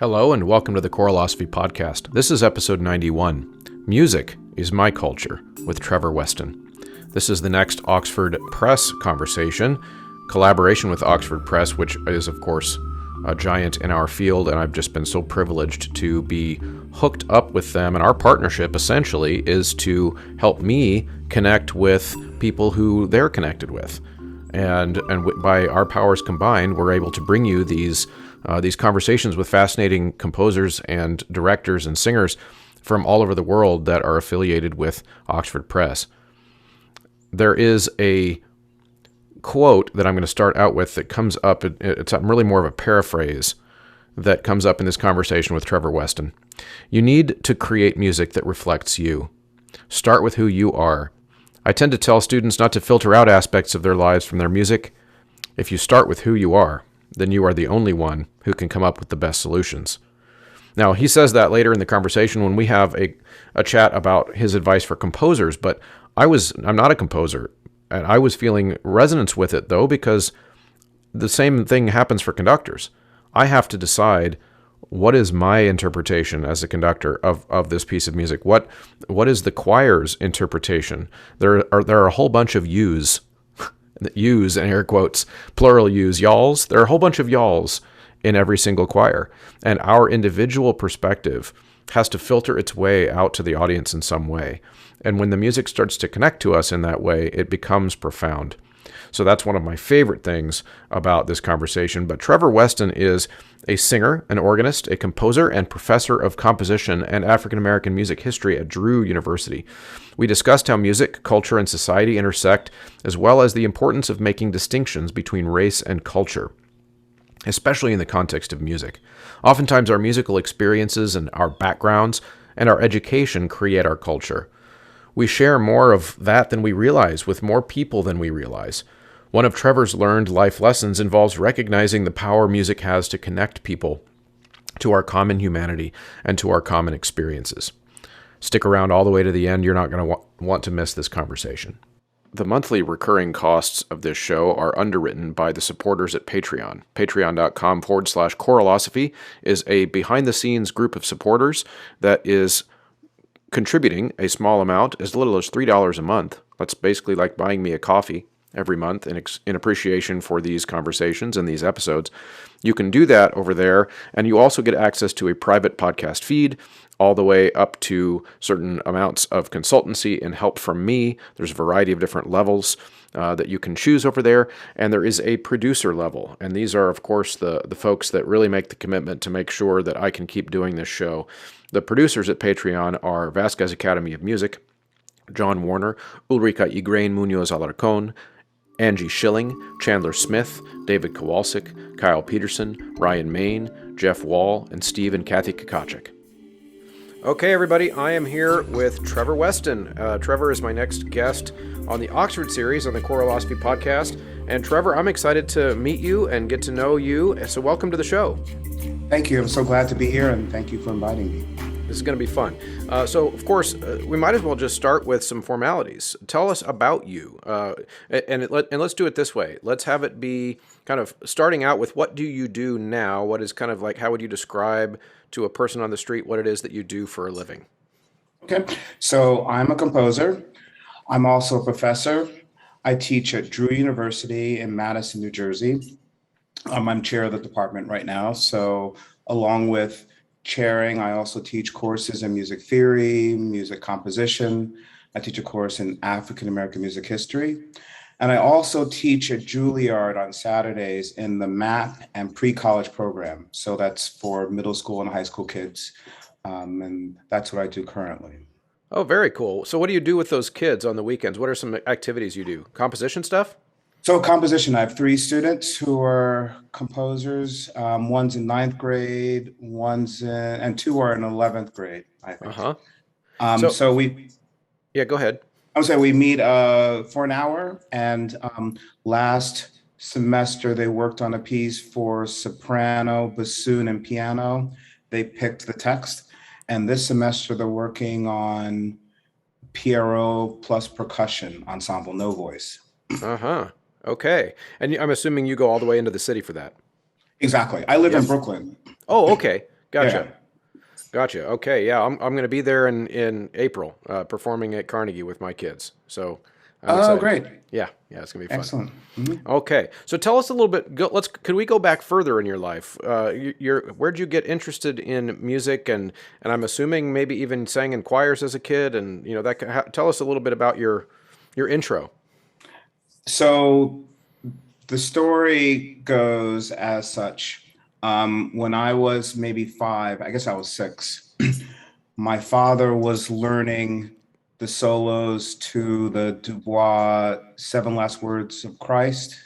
Hello and welcome to the Choralosophy Podcast. This is episode 91, Music is My Culture, with Trevor Weston. This is the next Oxford Press conversation, collaboration with Oxford Press, which is, of course, a giant in our field, and I've just been so privileged to be hooked up with them. And our partnership, essentially, is to help me connect with people who they're connected with. And by our powers combined, we're able to bring you these conversations with fascinating composers and directors and singers from all over the world that are affiliated with Oxford Press. There is a quote that I'm going to start out with that comes up. It's really more of a paraphrase that comes up in this conversation with Trevor Weston. You need to create music that reflects you. Start with who you are. I tend to tell students not to filter out aspects of their lives from their music. If you start with who you are, then you are the only one who can come up with the best solutions. Now, he says that later in the conversation when we have a chat about his advice for composers, but I'm not a composer, and I was feeling resonance with it, though, because the same thing happens for conductors. I have to decide what is my interpretation as a conductor of this piece of music. What is the choir's interpretation? There are a whole bunch of yous, yous in air quotes, plural yous, y'alls. There are a whole bunch of y'alls in every single choir, and our individual perspective has to filter its way out to the audience in some way. And when the music starts to connect to us in that way, it becomes profound. So that's one of my favorite things about this conversation. But Trevor Weston is a singer, an organist, a composer, and professor of composition and African American music history at Drew University. We discussed how music, culture, and society intersect, as well as the importance of making distinctions between race and culture, especially in the context of music. Oftentimes, our musical experiences and our backgrounds and our education create our culture. We share more of that than we realize, with more people than we realize. One of Trevor's learned life lessons involves recognizing the power music has to connect people to our common humanity and to our common experiences. Stick around all the way to the end. You're not going to want to miss this conversation. The monthly recurring costs of this show are underwritten by the supporters at Patreon. Patreon.com/Choralosophy is a behind-the-scenes group of supporters that is contributing a small amount, as little as $3 a month. That's basically like buying me a coffee every month in appreciation for these conversations and these episodes. You can do that over there, and you also get access to a private podcast feed, all the way up to certain amounts of consultancy and help from me. There's a variety of different levels that you can choose over there, and there is a producer level. And these are, of course, the folks that really make the commitment to make sure that I can keep doing this show. The producers at Patreon are Vasquez Academy of Music, John Warner, Ulrika Igrain Munoz Alarcon, Angie Schilling, Chandler Smith, David Kowalczyk, Kyle Peterson, Ryan Main, Jeff Wall, and Steve and Kathy Kakachik. Okay, everybody, I am here with Trevor Weston. Trevor is my next guest on the Oxford series on the Choralosophy Podcast. And Trevor, I'm excited to meet you and get to know you. So welcome to the show. Thank you. I'm so glad to be here, and thank you for inviting me. This is going to be fun. So, of course, we might as well just start with some formalities. Tell us about you, and let's do it this way. Let's have it be kind of starting out with what do you do now? What is kind of like, how would you describe to a person on the street what it is that you do for a living? Okay, so I'm a composer. I'm also a professor. I teach at Drew University in Madison, New Jersey. I'm chair of the department right now. So along with chairing, I also teach courses in music theory, music composition. I teach a course in African American music history. And I also teach at Juilliard on Saturdays in the math and pre-college program. So that's for middle school and high school kids. And that's what I do currently. Oh, very cool. So what do you do with those kids on the weekends? What are some activities you do? Composition stuff? So composition, I have 3 students who are composers. One's in 9th grade, and 2 are in 11th grade, I think. So we... Yeah, go ahead. I'm sorry, we meet for an hour, and last semester they worked on a piece for soprano, bassoon, and piano. They picked the text, and this semester they're working on Pierrot plus percussion ensemble, no voice. Okay. And I'm assuming you go all the way into the city for that. Exactly. I live in Brooklyn. Oh, okay. Gotcha. Yeah. Gotcha. Okay. Yeah, I'm going to be there in April, performing at Carnegie with my kids. So I'm Oh, excited. great. Yeah. Yeah, it's going to be fun. Excellent. Okay. So tell us a little bit. Could we go back further in your life? Where'd you get interested in music, and I'm assuming maybe even sang in choirs as a kid, and tell us a little bit about your intro. So the story goes as such. When I was maybe 5, I guess I was 6, my father was learning the solos to the Dubois Seven Last Words of Christ,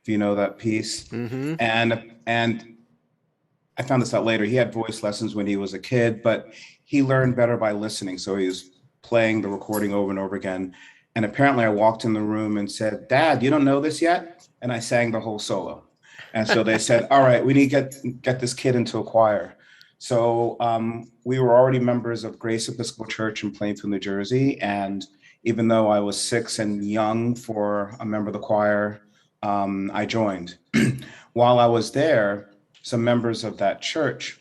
if you know that piece. Mm-hmm. And I found this out later. He had voice lessons when he was a kid, but he learned better by listening. So he was playing the recording over and over again. And apparently, I walked in the room and said, "Dad, you don't know this yet?" And I sang the whole solo. And so they said, "All right, we need to get this kid into a choir." So we were already members of Grace Episcopal Church in Plainfield, New Jersey. And even though I was 6 and young for a member of the choir, I joined. While I was there, some members of that church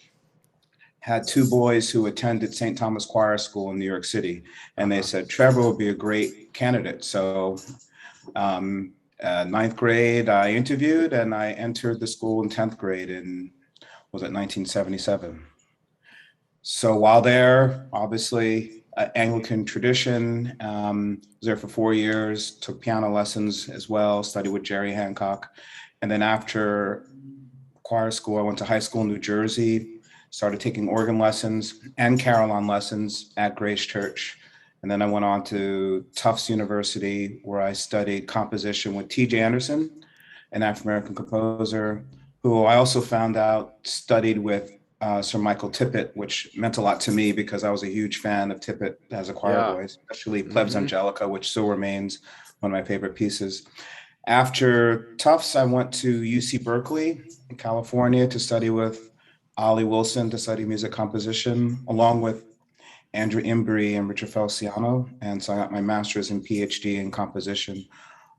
had 2 boys who attended St. Thomas Choir School in New York City, and they Uh-huh. said Trevor would be a great candidate. So, ninth grade, I interviewed, and I entered the school in 10th grade in was it 1977. So while there, obviously Anglican tradition. Was there for 4 years. Took piano lessons as well. Studied with Jerry Hancock, and then after choir school, I went to high school in New Jersey, started taking organ lessons and carillon lessons at Grace Church. And then I went on to Tufts University, where I studied composition with T.J. Anderson, an African-American composer, who I also found out studied with Sir Michael Tippett, which meant a lot to me because I was a huge fan of Tippett as a choir Yeah. boy, especially Plebs Mm-hmm. Angelica, which still remains one of my favorite pieces. After Tufts, I went to UC Berkeley in California to study with Ollie Wilson to study music composition, along with Andrew Imbrie and Richard Feliciano. And so I got my master's and PhD in composition.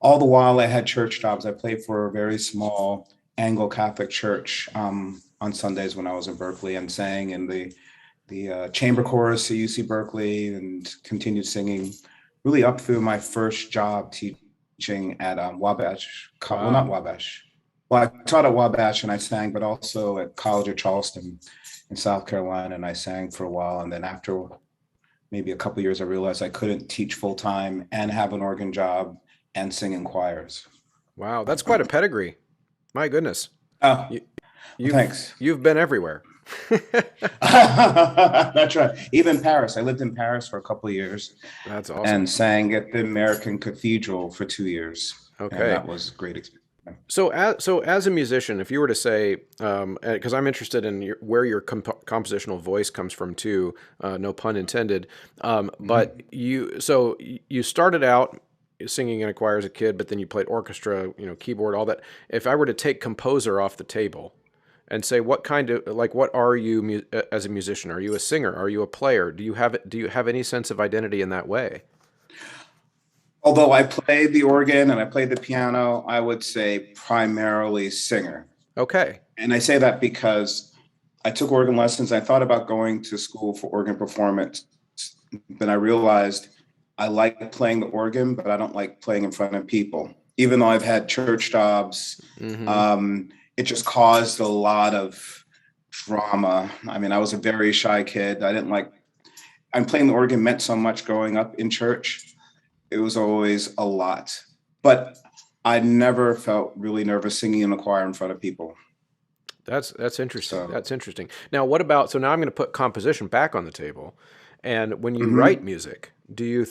All the while I had church jobs. I played for a very small Anglo-Catholic church on Sundays when I was in Berkeley, and sang in the chamber chorus at UC Berkeley, and continued singing really up through my first job teaching at Wabash. Well, not Wow. Wabash. Well, I taught at Wabash and I sang, but also at College of Charleston in South Carolina, and I sang for a while. And then after maybe a couple of years, I realized I couldn't teach full time and have an organ job and sing in choirs. Wow. That's quite a pedigree. My goodness. Oh, You, well, you've thanks. you've been everywhere. That's right. Even Paris. I lived in Paris for a couple of years That's awesome. and sang at the American Cathedral for 2 years. And Okay. that was a great experience. So as a musician, if you were to say, because I'm interested in where your compositional voice comes from too, no pun intended. But Mhm. you started out singing in a choir as a kid, but then you played orchestra, keyboard, all that. If I were to take composer off the table and say, what are you as a musician? Are you a singer? Are you a player? Do you have any sense of identity in that way? Although I played the organ and I played the piano, I would say primarily singer. Okay. And I say that because I took organ lessons. I thought about going to school for organ performance. Then I realized I like playing the organ, but I don't like playing in front of people. Even though I've had church jobs, Mm-hmm. it just caused a lot of drama. I mean, I was a very shy kid. I didn't like, I'm playing the organ meant so much growing up in church. It was always a lot. But I never felt really nervous singing in a choir in front of people. That's interesting. So, That's interesting. Now, what about, so now I'm going to put composition back on the table. And when you write mhm. music, do you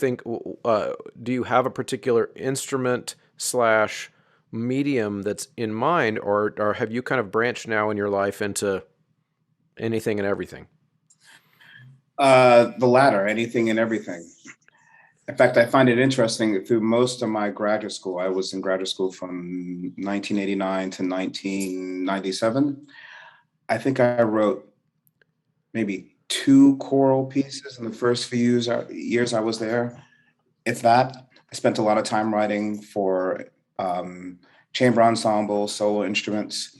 have a particular instrument slash medium that's in mind, or have you kind of branched now in your life into anything and everything? The latter, anything and everything. In fact, I find it interesting that through most of my graduate school, I was in graduate school from 1989 to 1997. I think I wrote maybe 2 choral pieces in the first few years I was there. If that, I spent a lot of time writing for um, chamber ensemble, solo instruments,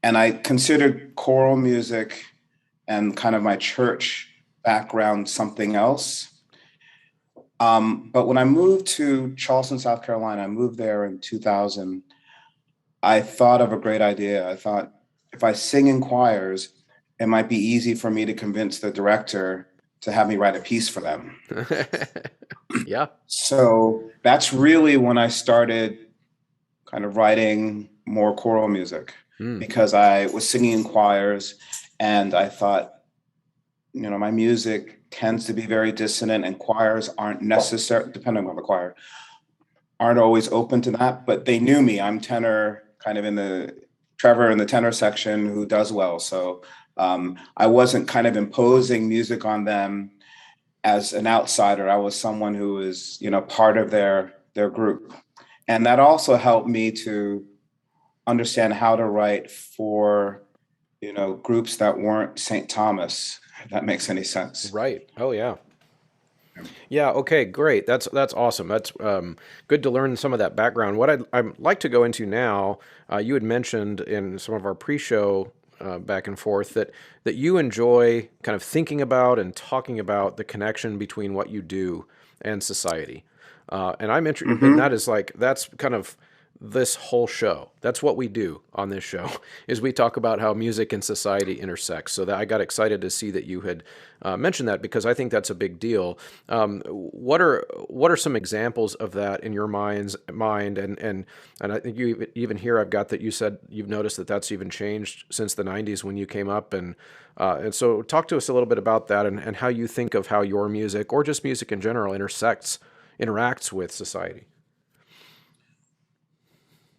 and I considered choral music and kind of my church background something else. But when I moved to Charleston, South Carolina, I moved there in 2000. I thought of a great idea. I thought if I sing in choirs, it might be easy for me to convince the director to have me write a piece for them. Yeah. So that's really when I started kind of writing more choral music, because I was singing in choirs and I thought, my music tends to be very dissonant, and choirs aren't necessary, depending on the choir, aren't always open to that. But they knew me. I'm tenor, kind of Trevor in the tenor section who does well. So I wasn't kind of imposing music on them as an outsider. I was someone who was, part of their group. And that also helped me to understand how to write for, groups that weren't St. Thomas, if that makes any sense. Right. Oh, yeah. Yeah. Okay. Great. That's awesome. That's good to learn some of that background. What I'd like to go into now, you had mentioned in some of our pre-show back and forth that you enjoy kind of thinking about and talking about the connection between what you do and society, and I'm interested. And that is that's kind of this whole show. That's what we do on this show is we talk about how music and society intersect. So that I got excited to see that you had mentioned that, because I think that's a big deal. What are some examples of that in your mind? And I think you even here I've got that you said you've noticed that that's even changed since the 90s when you came up. And so talk to us a little bit about that and how you think of how your music, or just music in general, interacts with society.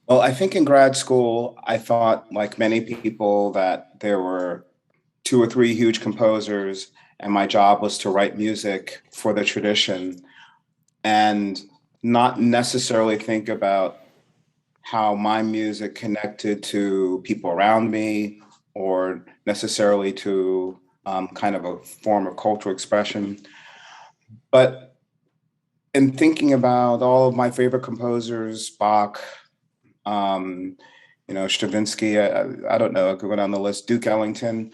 Well, I think in grad school, I thought, like many people, that there were 2 or 3 huge composers, and my job was to write music for the tradition and not necessarily think about how my music connected to people around me, or necessarily to kind of a form of cultural expression. But in thinking about all of my favorite composers, Bach, Stravinsky, I don't know, I could go down the list, Duke Ellington,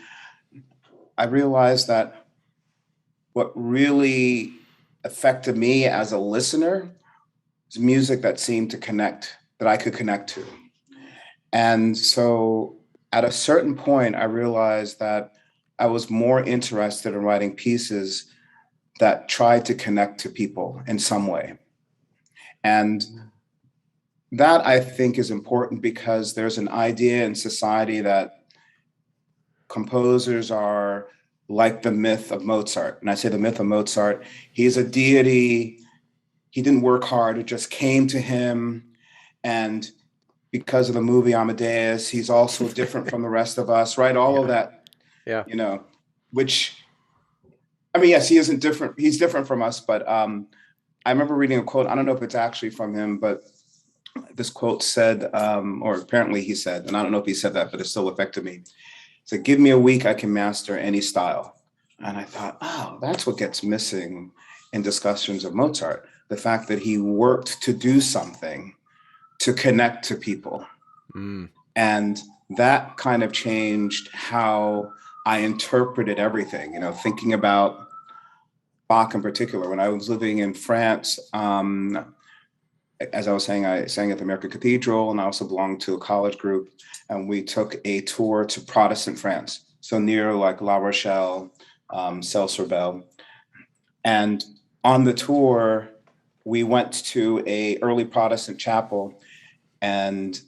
I realized that what really affected me as a listener was music that seemed to connect, that I could connect to. And so at a certain point, I realized that I was more interested in writing pieces that tried to connect to people in some way. And that, I think, is important, because there's an idea in society that composers are like the myth of Mozart. And I say the myth of Mozart, he's a deity. He didn't work hard. It just came to him. And because of the movie Amadeus, he's also different from the rest of us, right? All of that, which, I mean, yes, he isn't different. He's different from us. But I remember reading a quote. I don't know if it's actually from him, but this quote said, or apparently he said, and I don't know if he said that, but it still affected me. He said, "Give me a week, I can master any style." And I thought, oh, that's what gets missing in discussions of Mozart. The fact that he worked to do something to connect to people. And that kind of changed how I interpreted everything, thinking about Bach in particular. When I was living in France, as I was saying, I sang at the American Cathedral, and I also belonged to a college group, and we took a tour to Protestant France, so near like La Rochelle, Celles-sur-Belle. And on the tour, we went to a early Protestant chapel, and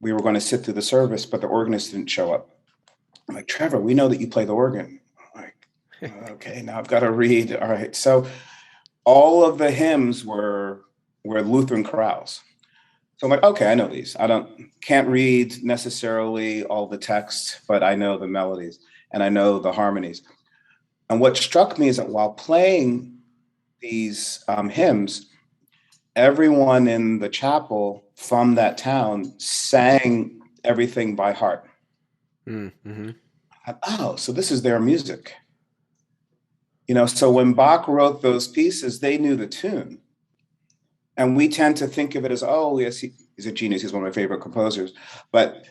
we were going to sit through the service, but the organist didn't show up. I'm like, "Trevor, we know that you play the organ." I'm like, okay, now I've got to read. All right. So all of the hymns were Lutheran chorales. So I'm like, okay, I know these. Can't read necessarily all the text, but I know the melodies and I know the harmonies. And what struck me is that while playing these hymns, everyone in the chapel from that town sang everything by heart. Mm-hmm. Oh, so this is their music. So when Bach wrote those pieces, they knew the tune. And we tend to think of it as, oh, yes, he's a genius. He's one of my favorite composers. But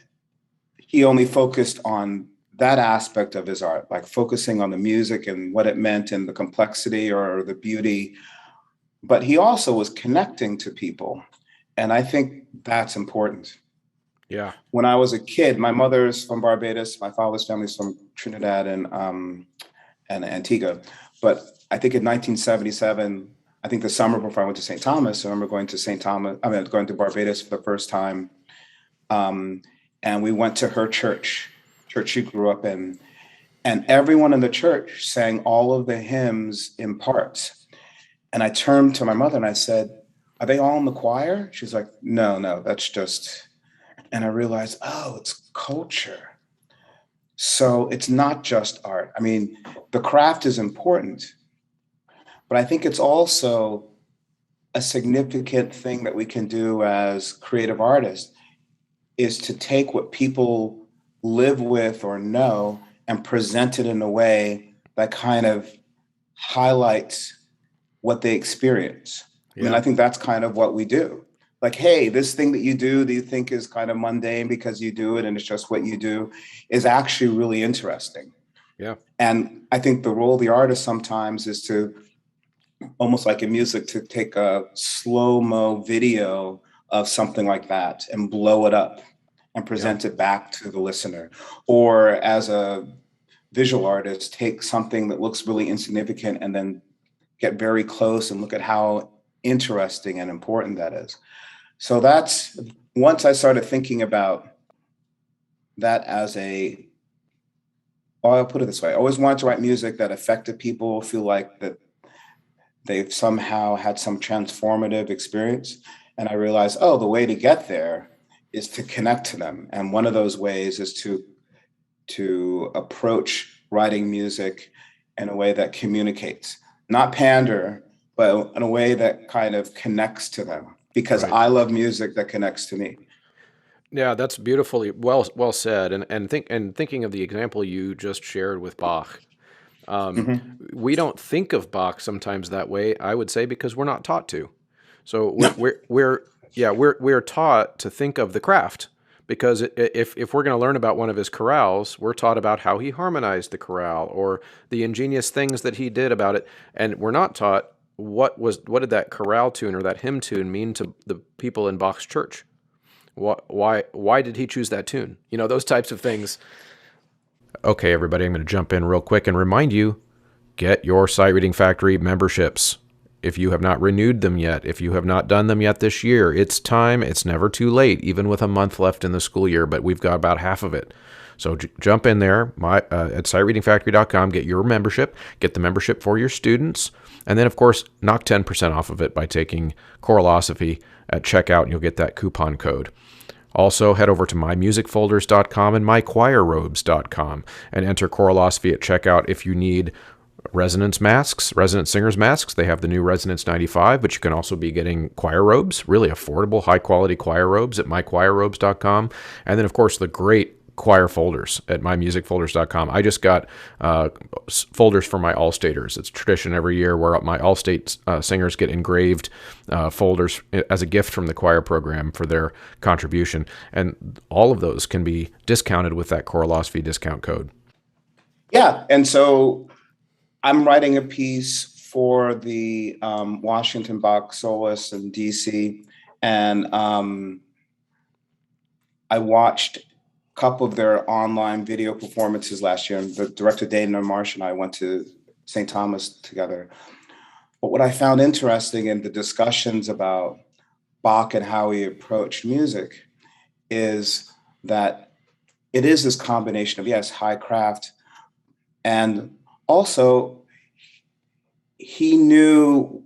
he only focused on that aspect of his art, like focusing on the music and what it meant and the complexity or the beauty. But he also was connecting to people. And I think that's important. Yeah. When I was a kid, my mother's from Barbados, my father's family's from Trinidad and Antigua. But I think in 1977, I think the summer before I went to St. Thomas, I remember going to going to Barbados for the first time. Um, and we went to her church she grew up in. And everyone in the church sang all of the hymns in parts. And I turned to my mother and I said, "Are they all in the choir?" She's like, "No, no, that's just," and I realized, oh, it's culture. So it's not just art. I mean, the craft is important, but I think it's also a significant thing that we can do as creative artists is to take what people live with or know and present it in a way that kind of highlights what they experience. I mean, Yeah. I think that's kind of what we do. Like, hey, this thing that you do that you think is kind of mundane because you do it and it's just what you do is actually really interesting. Yeah. And I think the role of the artist sometimes is to, almost like in music, to take a slow-mo video of something like that and blow it up and Yeah. present it back to the listener. Or as a visual artist, take something that looks really insignificant and then get very close and look at how interesting and important that is. So that's, once I started thinking about that as a, well, I'll put it this way, I always wanted to write music that affected people, feel like that they've somehow had some transformative experience. And I realized, oh, the way to get there is to connect to them. And one of those ways is to approach writing music in a way that communicates, not pander, but in a way that kind of connects to them. Because Right. I love music that connects to me. Yeah, that's beautifully well said. And thinking of the example you just shared with Bach, Mhm. we don't think of Bach sometimes that way. I would say because we're not taught to. So No, we're taught to think of the craft because if we're going to learn about one of his chorales, we're taught about how he harmonized the chorale or the ingenious things that he did about it, and we're not taught what did that chorale tune or that hymn tune mean to the people in Bach's church. Why did he choose that tune? You know, those types of things. Okay, everybody, I'm going to jump in real quick and remind you, get your Sight Reading Factory memberships. If you have not renewed them yet, if you have not done them yet this year, it's time. It's never too late, even with a month left in the school year, but we've got about half of it. So jump in there at sightreadingfactory.com, get your membership, get the membership for your students, and then, of course, knock 10% off of it by taking Choralosophy at checkout, and you'll get that coupon code. Also, head over to mymusicfolders.com and mychoirrobes.com and enter Choralosophy at checkout if you need resonance masks, resonance singers masks. They have the new Resonance 95, but you can also be getting choir robes, really affordable, high-quality choir robes at mychoirrobes.com. And then, of course, the great choir folders at mymusicfolders.com. I just got folders for my All-Staters. It's tradition every year where my All-State singers get engraved folders as a gift from the choir program for their contribution. And all of those can be discounted with that Choralosophy discount code. yeah. And so I'm writing a piece for the Washington Bach Soloists in DC. And I watched a couple of their online video performances last year. And the director, Dana Marsh, and I went to St. Thomas together. But what I found interesting in the discussions about Bach and how he approached music is that it is this combination of, yes, high craft, and also he knew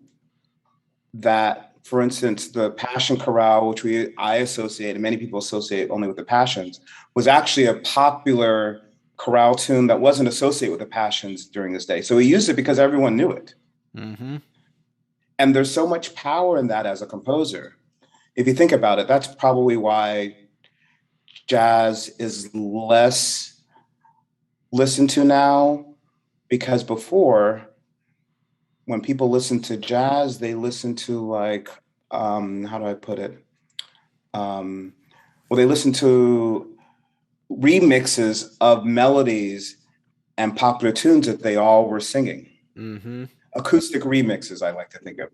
that, for instance, the Passion Chorale, which I associate and many people associate only with the Passions, was actually a popular chorale tune that wasn't associated with the Passions during this day. So he used it because everyone knew it. Mm-hmm. And there's so much power in that as a composer. If you think about it, that's probably why jazz is less listened to now, because before, when people listen to jazz, they listen to like, how do I put it? Well, they listen to remixes of melodies and popular tunes that they all were singing. Mm-hmm. Acoustic remixes, I like to think of.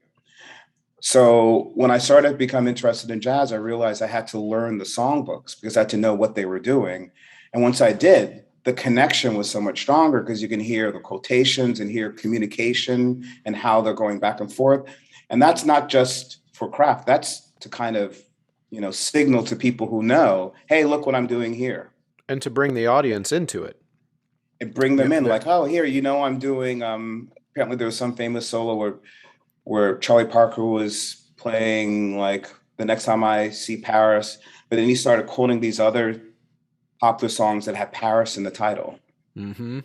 So when I started to become interested in jazz, I realized I had to learn the songbooks because I had to know what they were doing. And once I did, the connection was so much stronger because you can hear the quotations and hear communication and how they're going back and forth. And that's not just for craft, that's to kind of, signal to people who know, hey, look what I'm doing here. And to bring the audience into it. And bring them Yep. in like, oh, here, I'm doing, apparently there was some famous solo where Charlie Parker was playing like The Next Time I See Paris, but then he started quoting these other popular songs that had Paris in the title. Mm-hmm.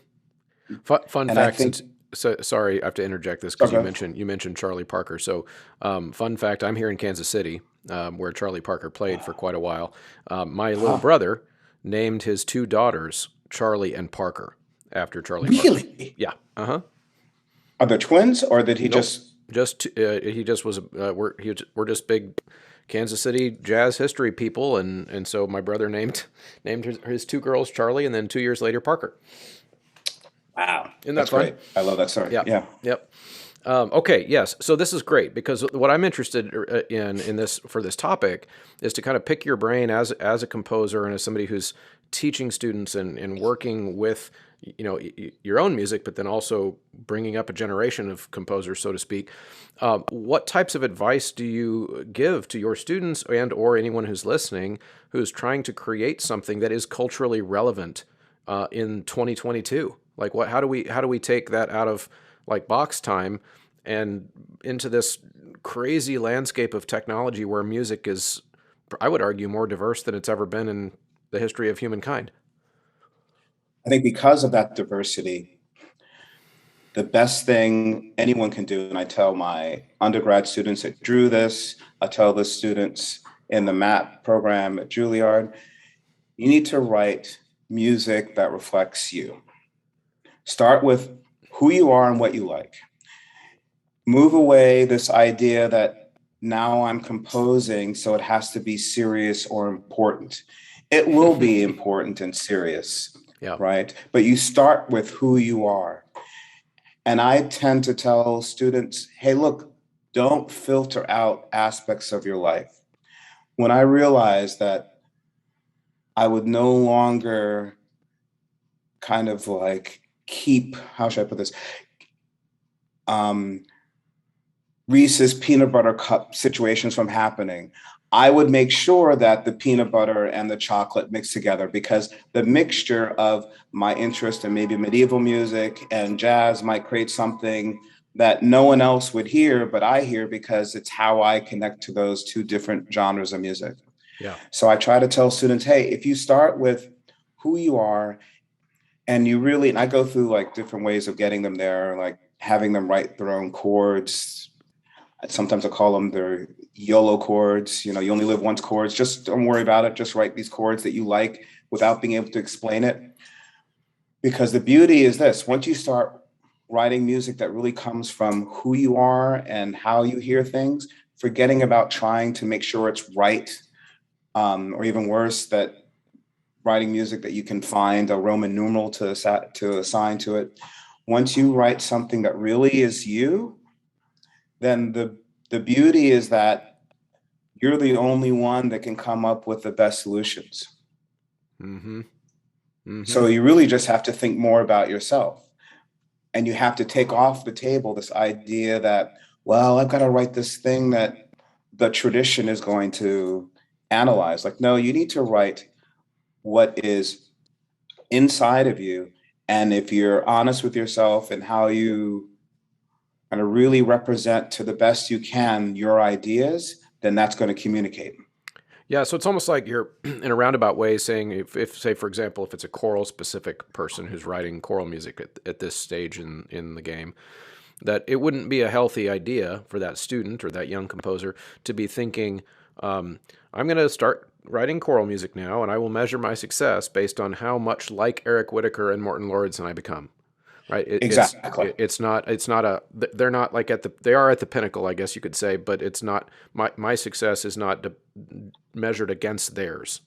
Fun And I fact, think, sorry, I have to interject this because okay. you mentioned Charlie Parker. So, fun fact, I'm here in Kansas City, where Charlie Parker played for quite a while. My little Huh, brother named his two daughters Charlie and Parker after Charlie Parker. really? Yeah. Uh huh. Are they twins or did he Nope. just, He just was. We're just big Kansas City jazz history people, and so my brother named his two girls Charlie, and then 2 years later Parker. wow, Isn't that that's fun? great. I love that story. Yeah. Yeah. Yep. Okay. Yes. So this is great because what I'm interested in this for this topic is to kind of pick your brain as a composer and as somebody who's teaching students and working with your own music, but then also bringing up a generation of composers, so to speak. What types of advice do you give to your students and or anyone who's listening who's trying to create something that is culturally relevant in 2022? Like what? How do we take that out of like box time and into this crazy landscape of technology where music is, I would argue, more diverse than it's ever been in the history of humankind? I think because of that diversity, the best thing anyone can do, and I tell my undergrad students that drew this, I tell the students in the MAP program at Juilliard, you need to write music that reflects you. Start with who you are and what you like. Move away this idea that now I'm composing, so it has to be serious or important. It will be important and serious, Yeah. right? But you start with who you are. And I tend to tell students, hey, look, don't filter out aspects of your life. When I realized that I would no longer kind of like keep, how should I put this? Reese's peanut butter cup situations from happening, I would make sure that the peanut butter and the chocolate mix together because the mixture of my interest in maybe medieval music and jazz might create something that no one else would hear, but I hear because it's how I connect to those two different genres of music. Yeah. So I try to tell students, hey, if you start with who you are and you really, and I go through like different ways of getting them there, like having them write their own chords. Sometimes I call them their YOLO chords. You only live once chords. Just don't worry about it. Just write these chords that you like without being able to explain it. Because the beauty is this, once you start writing music that really comes from who you are and how you hear things, forgetting about trying to make sure it's right, or even worse, that writing music that you can find a Roman numeral to assign to it. Once you write something that really is you, then the beauty is that you're the only one that can come up with the best solutions. Mm-hmm. Mm-hmm. So you really just have to think more about yourself. And you have to take off the table this idea that, well, I've got to write this thing that the tradition is going to analyze. Like, no, you need to write what is inside of you. And if you're honest with yourself and how you kind of really represent to the best you can your ideas, then that's going to communicate. Yeah, so it's almost like you're in a roundabout way saying if say for example if it's a choral specific person who's writing choral music at this stage in the game, that it wouldn't be a healthy idea for that student or that young composer to be thinking, I'm going to start writing choral music now, and I will measure my success based on how much like Eric Whitacre and Morton Lauridsen I become. Right? Exactly. It's not a they're not like they are at the pinnacle, I guess you could say, but it's not my success is not measured against theirs.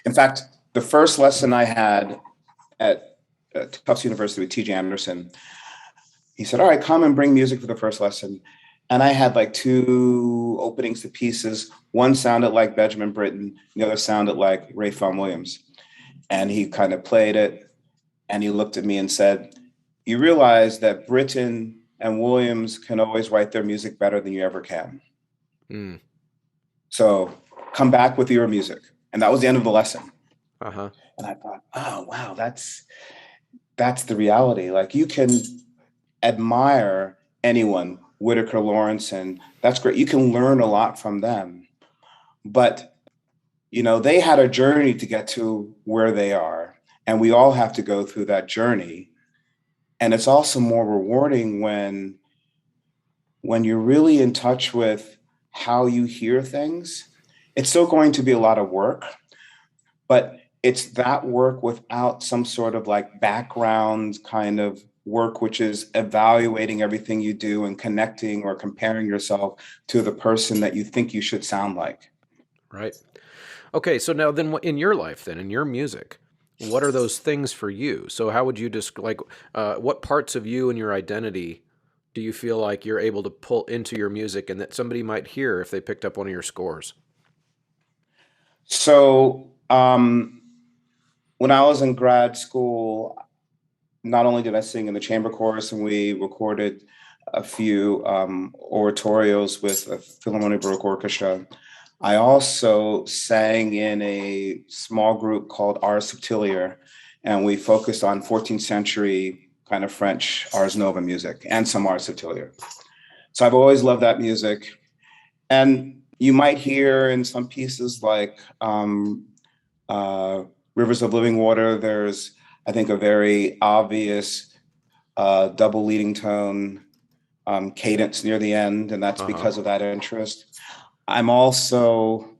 In fact, the first lesson I had at Tufts University with T.J. Anderson, he said, all right, come and bring music for the first lesson. And I had like two openings to pieces. One sounded like Benjamin Britten, the other sounded like Ray Vaughan Williams. And he kind of played it, and he looked at me and said, you realize that Britten and Williams can always write their music better than you ever can. Mm. So come back with your music. And that was the end of the lesson. Uh-huh. And I thought, oh, wow, that's the reality. Like, you can admire anyone, Whitaker Lawrence, and that's great. You can learn a lot from them. But, they had a journey to get to where they are. And we all have to go through that journey. And it's also more rewarding when you're really in touch with how you hear things. It's still going to be a lot of work, but it's that work without some sort of like background kind of work, which is evaluating everything you do and connecting or comparing yourself to the person that you think you should sound like. Right. Okay, so now then in your life then, in your music, what are those things for you? So how would you what parts of you and your identity do you feel like you're able to pull into your music and that somebody might hear if they picked up one of your scores? So when I was in grad school, not only did I sing in the chamber chorus, and we recorded a few oratorios with a Philharmonic Baroque Orchestra, I also sang in a small group called Ars Subtilior, and we focused on 14th century kind of French Ars Nova music and some Ars Subtilior. So I've always loved that music. And you might hear in some pieces like Rivers of Living Water, there's, I think, a very obvious double leading tone cadence near the end, and that's because of that interest. I'm also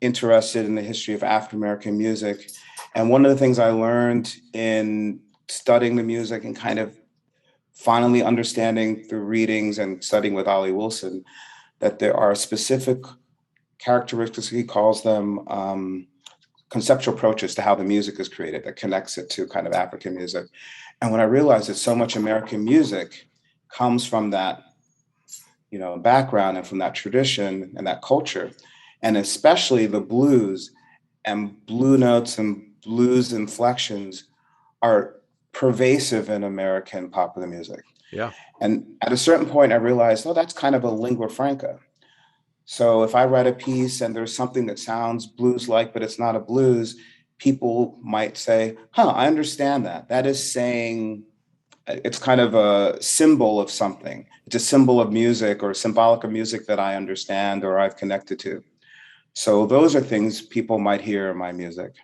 interested in the history of African American music. And one of the things I learned in studying the music and kind of finally understanding through readings and studying with Ollie Wilson, that there are specific characteristics, he calls them conceptual approaches to how the music is created that connects it to kind of African music. And when I realized that so much American music comes from that background and from that tradition and that culture, and especially the blues and blue notes and blues inflections are pervasive in American popular music. Yeah. And at a certain point, I realized, oh, that's kind of a lingua franca. So if I write a piece and there's something that sounds blues-like, but it's not a blues, people might say, I understand that. That is saying, it's kind of a symbol of something. It's a symbol of music or symbolic of music that I understand or I've connected to. So those are things people might hear in my music.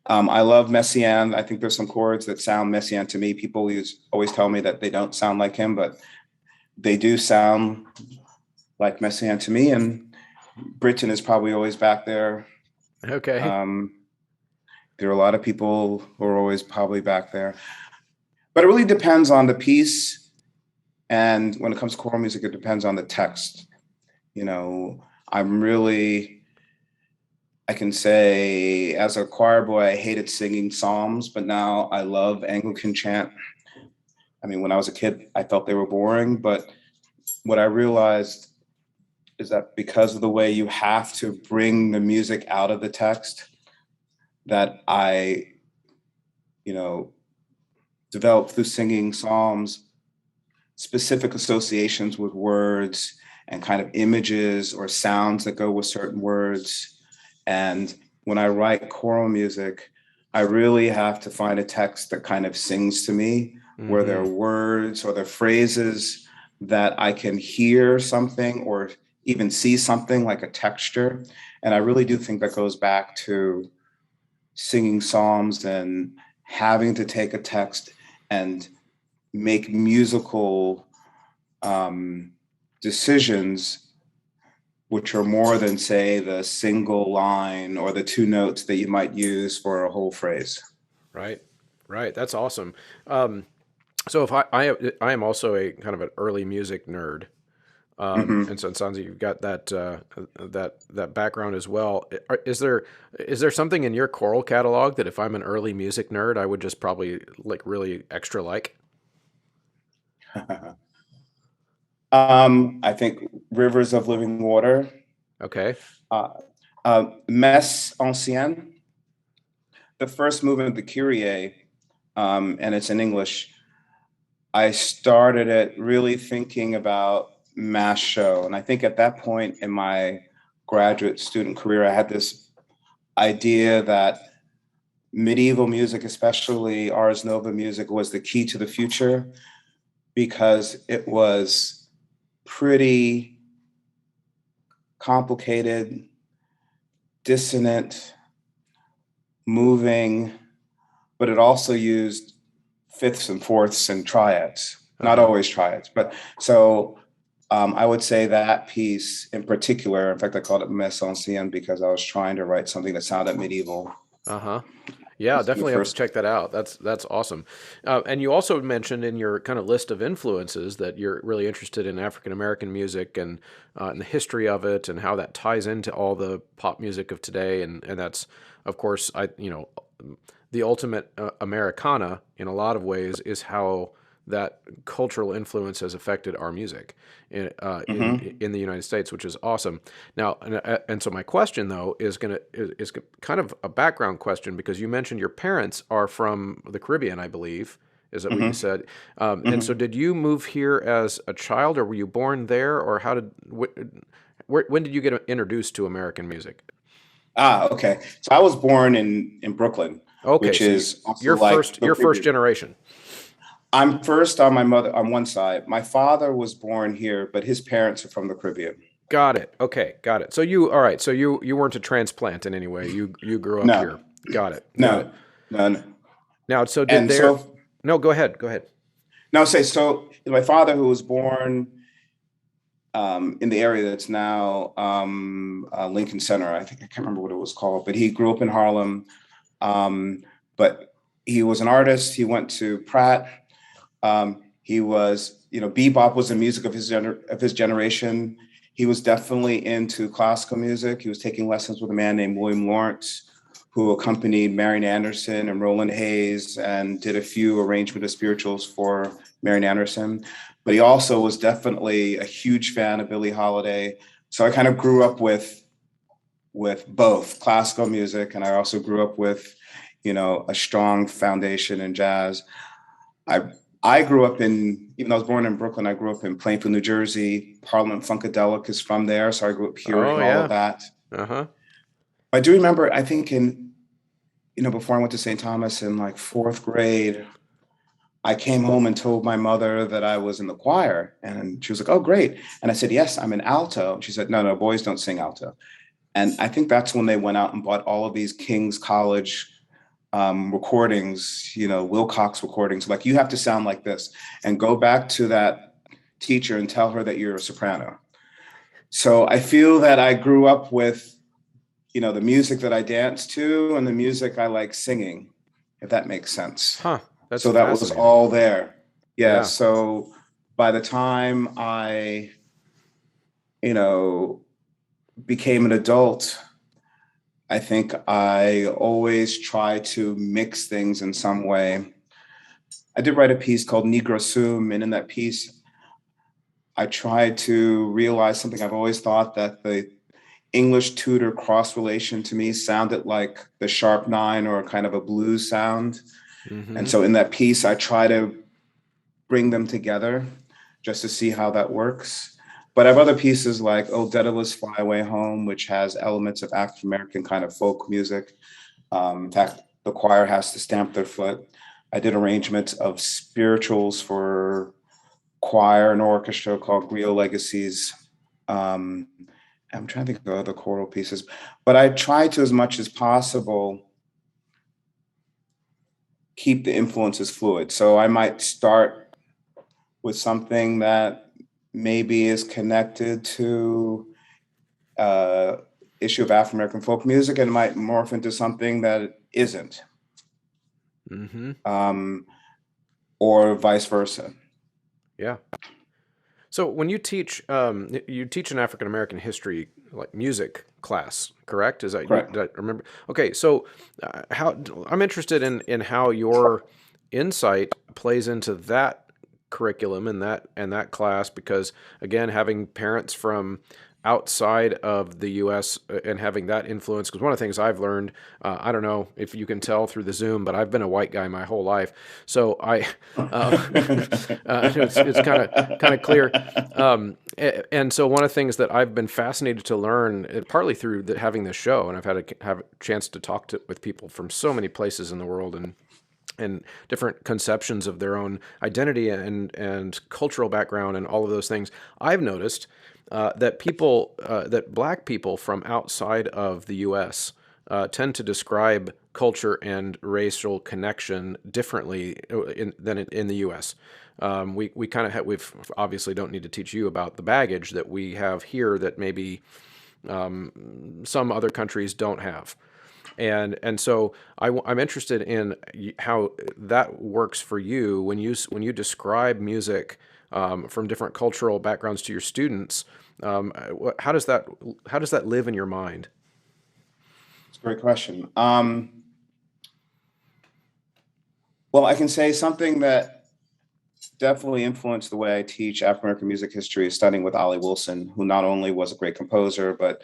I love Messiaen. I think there's some chords that sound Messiaen to me. People always tell me that they don't sound like him, but they do sound like Messiaen to me. And Britten is probably always back there. Okay. There are a lot of people who are always probably back there. But it really depends on the piece. And when it comes to choral music, it depends on the text. I can say as a choir boy, I hated singing psalms, but now I love Anglican chant. I mean, when I was a kid, I felt they were boring, but what I realized is that because of the way you have to bring the music out of the text, that I, developed through singing psalms, specific associations with words and kind of images or sounds that go with certain words. And when I write choral music, I really have to find a text that kind of sings to me, where there are words or there are phrases that I can hear something or even see something like a texture. And I really do think that goes back to singing psalms and having to take a text and make musical decisions which are more than, say, the single line or the two notes that you might use for a whole phrase. Right. That's awesome. So if I am also a kind of an early music nerd. Hmm. And so it sounds like you've got that background as well. Is there something in your choral catalog that if I'm an early music nerd, I would just probably like really extra like? I think Rivers of Living Water, Okay. uh, Messe Ancienne, the first movement of the Kyrie, and it's in English. I started it really thinking about mass show. And I think at that point in my graduate student career, I had this idea that medieval music, especially Ars Nova music, was the key to the future because it was pretty complicated, dissonant, moving, but it also used fifths and fourths and triads, not Uh-huh. always triads. But so I would say that piece in particular, in fact, I called it Messe Ancienne because I was trying to write something that sounded medieval. Uh-huh. Yeah, The definitely have to first, check that out. That's awesome. And you also mentioned in your kind of list of influences that you're really interested in African American music and the history of it and how that ties into all the pop music of today. And that's, of course, the ultimate Americana in a lot of ways is how that cultural influence has affected our music mm-hmm, in the United States, which is awesome. Now, and so my question though is kind of a background question because you mentioned your parents are from the Caribbean, I believe. Is that what you mm-hmm, said? And so, mm-hmm. did you move here as a child, or were you born there, or how did when did you get introduced to American music? Okay. So I was born in Brooklyn, Okay, which so is also you're like first, the you're first Caribbean. generation. I'm first on my mother on one side. My father was born here, but his parents are from the Caribbean. Got it. Okay, got it. So all right. So you weren't a transplant in any way. You grew up No, here. Got it. Got it. no, no, no. Now, so did And there? so No, go ahead. Go ahead. now say so my father who was born in the area that's now Lincoln Center. I think I can't remember what it was called, but he grew up in Harlem. But he was an artist. He went to Pratt. He was, bebop was the music of his generation. He was definitely into classical music. He was taking lessons with a man named William Lawrence, who accompanied Marian Anderson and Roland Hayes and did a few arrangement of spirituals for Marian Anderson. But he also was definitely a huge fan of Billie Holiday. So I kind of grew up with both classical music, and I also grew up with, a strong foundation in jazz. I I grew up even though I was born in Brooklyn, I grew up in Plainfield, New Jersey. Parliament Funkadelic is from there, so I grew up Oh hearing all of yeah. that. Uh-huh. I do remember, I think before I went to St. Thomas in like fourth grade, I came home and told my mother that I was in the choir, and she was like, "Oh, great!" And I said, "Yes, I'm an alto." She said, "No, no, boys don't sing alto." And I think that's when they went out and bought all of these King's College recordings, Wilcox recordings. Like, you have to sound like this, and go back to that teacher and tell her that you're a soprano. So I feel that I grew up with, the music that I dance to and the music I like singing, if that makes sense. Huh. That's So that was fascinating. all there. Yeah. Yeah. So by the time I, you know, became an adult, I think I always try to mix things in some way. I did write a piece called Negro Sum, and in that piece, I tried to realize something I've always thought, that the English Tudor cross relation to me sounded like the sharp nine or kind of a blues sound. And Mm-hmm. so in that piece, I try to bring them together just to see how that works. But I have other pieces like Oh Daedalus Fly Away Home, which has elements of African American kind of folk music. In fact, the choir has to stamp their foot. I did arrangements of spirituals for choir and orchestra called Griot Legacies. Um, I'm trying to think of other choral pieces, but I try to, as much as possible, keep the influences fluid. So I might start with something that maybe is connected to uh, issue of African American folk music, and it might morph into something that isn't, Mm-hmm. um, or vice versa. Yeah. So when you teach an African American history like music class, correct? Is that you? Correct. Did I remember? Okay, so how I'm interested in how your insight plays into that curriculum and that class because again, having parents from outside of the U.S. And having that influence, because one of the things I've learned, I don't know if you can tell through the Zoom, but I've been a white guy my whole life, so it's kind of clear. And so one of the things that I've been fascinated to learn, partly through having this show, and I've had have a chance to talk with people from so many places in the world and different conceptions of their own identity and cultural background and all of those things. I've noticed that black people from outside of the U.S. Tend to describe culture and racial connection differently than in the U.S. We kind of we've obviously don't need to teach you about the baggage that we have here that maybe some other countries don't have. And so I'm interested in how that works for you when you describe music from different cultural backgrounds to your students. How does that live in your mind? It's a great question. Well, I can say something that definitely influenced the way I teach African American music history is studying with Ollie Wilson, who not only was a great composer, but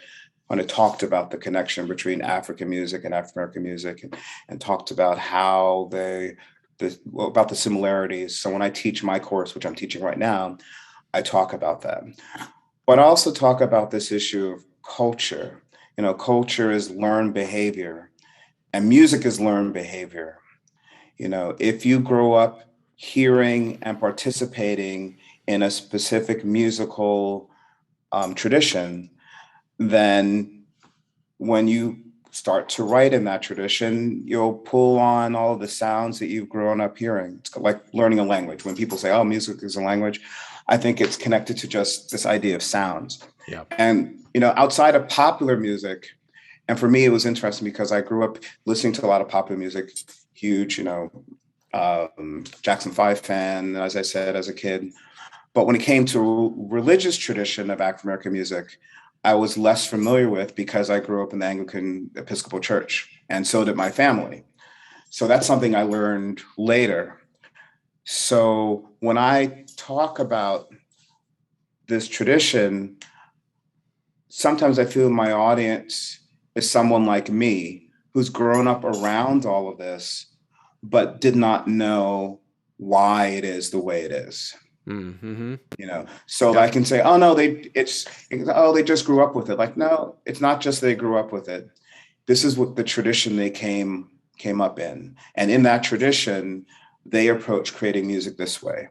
when it talked about the connection between African music and African American music, and talked about how about the similarities. So when I teach my course, which I'm teaching right now, I talk about that. But I also talk about this issue of culture. Culture is learned behavior, and music is learned behavior. If you grow up hearing and participating in a specific musical tradition, then when you start to write in that tradition, you'll pull on all of the sounds that you've grown up hearing. It's like learning a language. When people say, oh, music is a language, I think it's connected to just this idea of sounds. Yeah. And, outside of popular music, and for me, it was interesting because I grew up listening to a lot of popular music, huge, Jackson 5 fan, as I said, as a kid. But when it came to religious tradition of African American music, I was less familiar with because I grew up in the Anglican Episcopal Church, and so did my family. So that's something I learned later. So when I talk about this tradition, sometimes I feel my audience is someone like me who's grown up around all of this, but did not know why it is the way it is. Mm-hmm. So Yeah. I can say, oh no, they just grew up with it. Like, no, it's not just they grew up with it. This is what the tradition they came up in. And in that tradition, they approach creating music this way.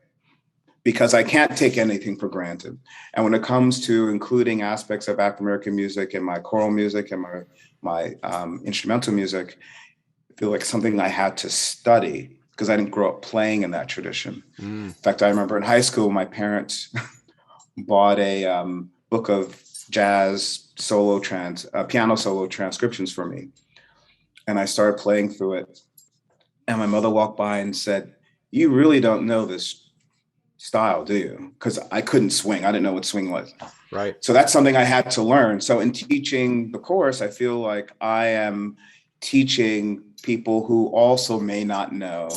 Because I can't take anything for granted. And when it comes to including aspects of African American music in my choral music and my instrumental music, I feel like something I had to study because I didn't grow up playing in that tradition. In fact, I remember in high school, my parents bought a book of jazz piano solo transcriptions for me. And I started playing through it. And my mother walked by and said, "You really don't know this style, do you?" Because I couldn't swing. I didn't know what swing was. Right. So that's something I had to learn. So in teaching the course, I feel like I am teaching people who also may not know,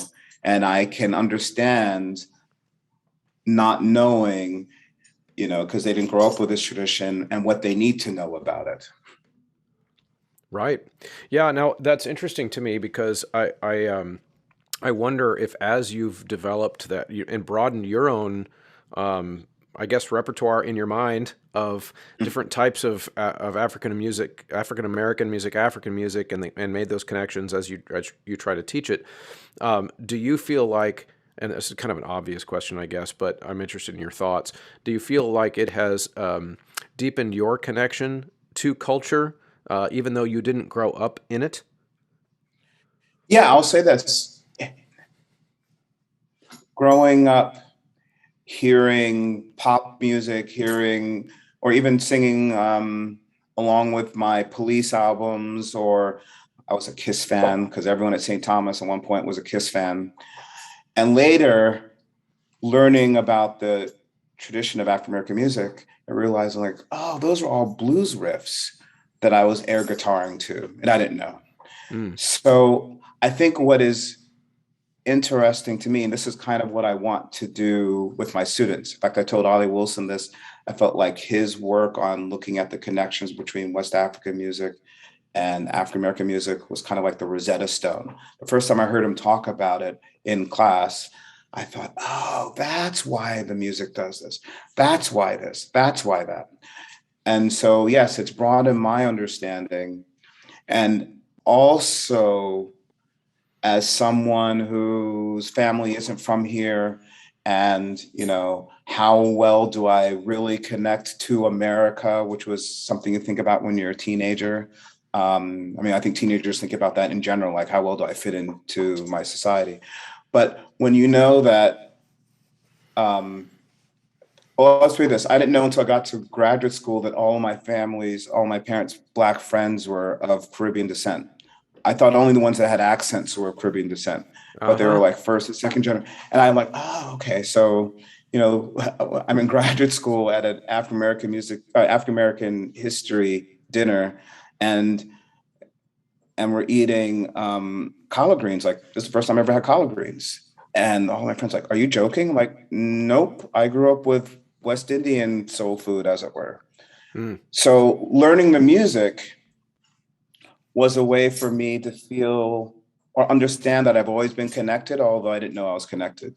and I can understand not knowing, because they didn't grow up with this tradition and what they need to know about it. Right. Yeah. Now that's interesting to me because I wonder if as you've developed and broadened your own, I guess, repertoire in your mind of different types of African music, African American music, African music, and made those connections as you try to teach it. Do you feel like, and this is kind of an obvious question, I guess, but I'm interested in your thoughts. Do you feel like it has deepened your connection to culture, even though you didn't grow up in it? Yeah, I'll say this. Growing up, hearing pop music, or even singing along with my Police albums, or I was a Kiss fan because everyone at St. Thomas at one point was a Kiss fan. And later, learning about the tradition of African American music and realizing like, oh, those are all blues riffs that I was air guitaring to, and I didn't know. Mm. So I think what is interesting to me, and this is kind of what I want to do with my students. In fact, I told Ollie Wilson this. I felt like his work on looking at the connections between West African music and African American music was kind of like the Rosetta Stone. The first time I heard him talk about it in class, I thought, oh, that's why the music does this. That's why this. That's why that. And so, yes, it's broadened my understanding. And also, as someone whose family isn't from here, and how well do I really connect to America, which was something you think about when you're a teenager. I mean, I think teenagers think about that in general, like how well do I fit into my society? But when you know that, well, let's read this. I didn't know until I got to graduate school that all my parents' Black friends were of Caribbean descent. I thought only the ones that had accents were of Caribbean descent, but they were Uh-huh. like first and second generation. And I'm like, oh, okay. So, I'm in graduate school at an African American history dinner, and we're eating collard greens. Like, this is the first time I ever had collard greens. And all my friends like, are you joking? I'm like, nope. I grew up with West Indian soul food, as it were. Mm. So learning the music was a way for me to feel or understand that I've always been connected, although I didn't know I was connected.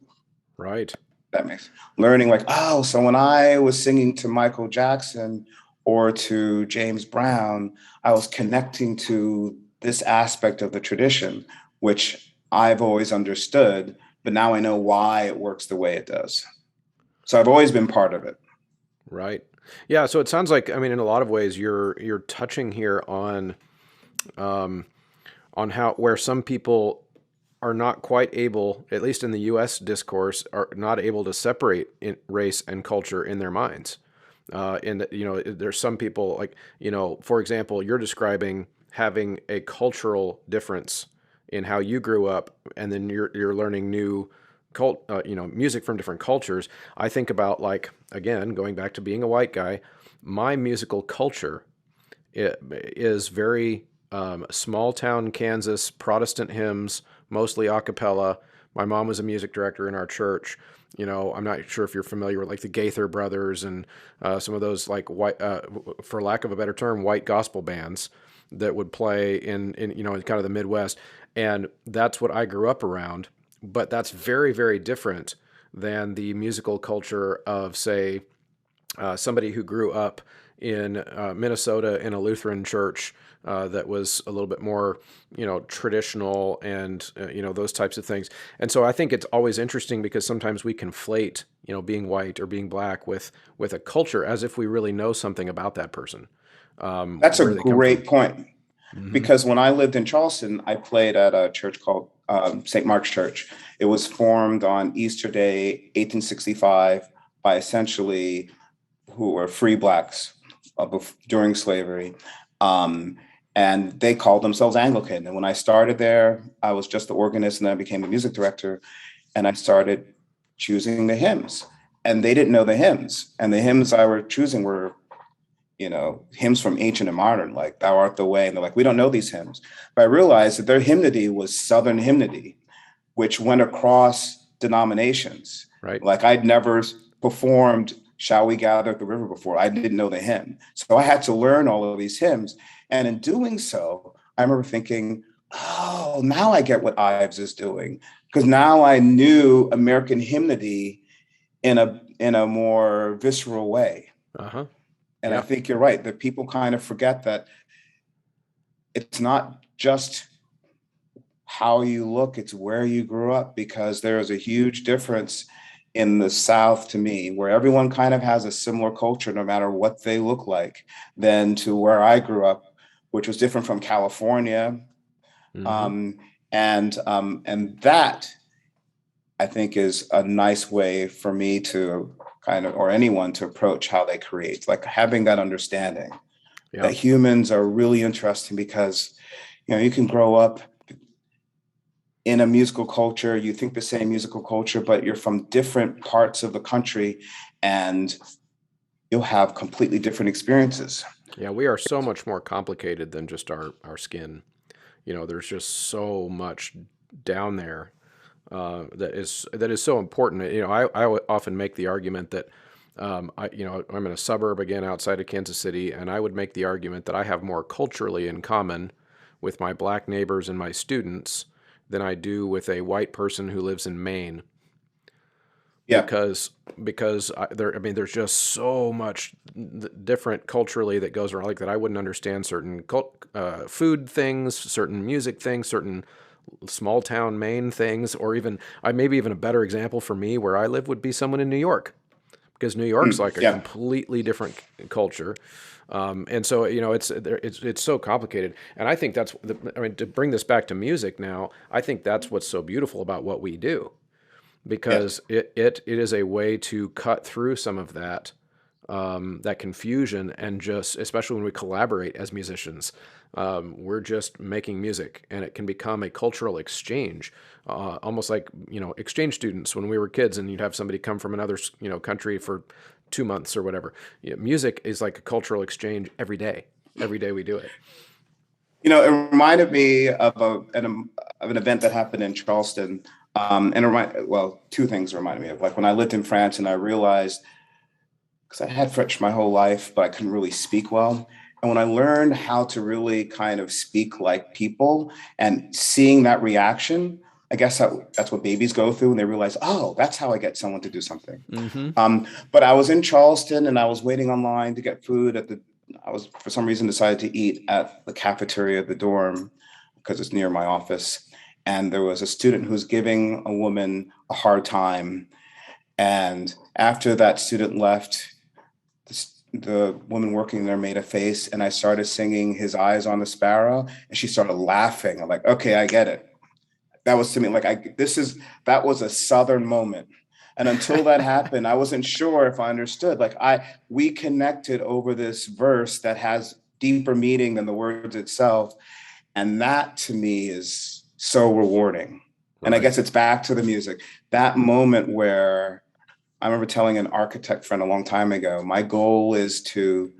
Right. That makes learning like, oh, so when I was singing to Michael Jackson or to James Brown, I was connecting to this aspect of the tradition, which I've always understood, but now I know why it works the way it does. So I've always been part of it. Right. Yeah. So it sounds like, I mean, in a lot of ways, you're touching here um, on how where some people are not quite able, at least in the U.S. discourse, are not able to separate race and culture in their minds. And there's some people like, for example, you're describing having a cultural difference in how you grew up, and then you're learning new music from different cultures. I think about, like, again, going back to being a white guy, my musical culture is very small town Kansas Protestant hymns, mostly a cappella. My mom was a music director in our church. I'm not sure if you're familiar with like the Gaither brothers and some of those, like, white, for lack of a better term, white gospel bands that would play in kind of the Midwest. And that's what I grew up around. But that's very, very different than the musical culture of, say, somebody who grew up in Minnesota in a Lutheran church that was a little bit more, traditional, and those types of things. And so I think it's always interesting because sometimes we conflate, being white or being black with a culture as if we really know something about that person, That's a where they come from. great point. Hmm. Because when I lived in Charleston, I played at a church called St. Mark's Church. It was formed on Easter Day, 1865, by essentially who were free blacks during slavery. Um, and they called themselves Anglican. And when I started there, I was just the organist, and then I became the music director. And I started choosing the hymns. And they didn't know the hymns. And the hymns I were choosing were hymns from ancient and modern, like Thou Art the Way. And they're like, we don't know these hymns. But I realized that their hymnody was Southern hymnody, which went across denominations. Right. Like, I'd never performed Shall We Gather at the River before. I didn't know the hymn. So I had to learn all of these hymns. And in doing so, I remember thinking, oh, now I get what Ives is doing. Because now I knew American hymnody in a more visceral way. Uh-huh. And I Yeah. think you're right, that people kind of forget that it's not just how you look, it's where you grew up, because there is a huge difference in the South, to me, where everyone kind of has a similar culture, no matter what they look like, than to where I grew up, which was different from California. Hmm. And that, I think, is a nice way for me to kind of, or anyone to approach how they create, like having that understanding Yeah. that humans are really interesting, because you can grow up in a musical culture, you think the same musical culture, but you're from different parts of the country, and you'll have completely different experiences. Yeah, we are so much more complicated than just our skin. There's just so much down there that is so important. I often make the argument that I'm in a suburb again outside of Kansas City, and I would make the argument that I have more culturally in common with my black neighbors and my students than I do with a white person who lives in Maine. Yeah, There's just so much different culturally that goes around, like that I wouldn't understand certain food things, certain music things, certain small town Maine things, or even maybe even a better example for me where I live would be someone in New York, because New York's like a yeah. completely different culture. And so, it's so complicated. And I think to bring this back to music now, I think that's what's so beautiful about what we do, Yes. because it is a way to cut through some of that confusion, and just, especially when we collaborate as musicians, we're just making music, and it can become a cultural exchange, almost like exchange students when we were kids, and you'd have somebody come from another country for 2 months or whatever. Music is like a cultural exchange every day. Every day we do it. It reminded me of an event that happened in Charleston. Well, two things reminded me of, like, when I lived in France and I realized, because I had French my whole life, but I couldn't really speak well. And when I learned how to really kind of speak like people and seeing that reaction, I guess that's what babies go through when they realize, oh, that's how I get someone to do something. Mm-hmm. But I was in Charleston and I was waiting online to get food I was, for some reason, decided to eat at the cafeteria of the dorm because it's near my office. And there was a student who was giving a woman a hard time. And after that student left, the woman working there made a face, and I started singing "His Eyes on the Sparrow," and she started laughing. I'm like, okay, I get it. That was to me like that was a Southern moment. And until that happened, I wasn't sure if I understood. Like we connected over this verse that has deeper meaning than the words itself. And that to me is so rewarding. And I Right. guess it's back to the music. That moment where I remember telling an architect friend a long time ago, my goal is to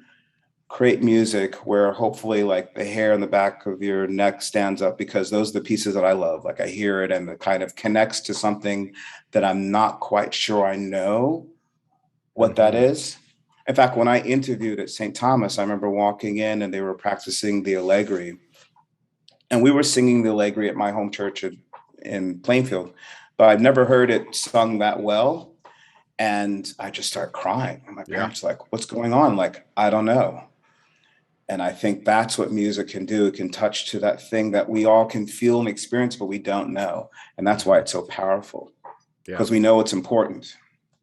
create music where hopefully, like, the hair on the back of your neck stands up, because those are the pieces that I love. Like, I hear it and it kind of connects to something that I'm not quite sure I know what that Mm-hmm. is. In fact, when I interviewed at St. Thomas, I remember walking in and they were practicing the Allegri, and we were singing the Allegri at my home church in Plainfield, but I've never heard it sung that well. And I just started crying. And my Yeah. parents were like, what's going on? Like, I don't know. And I think that's what music can do. It can touch to that thing that we all can feel and experience, but we don't know. And that's why it's so powerful, Yeah. because we know it's important.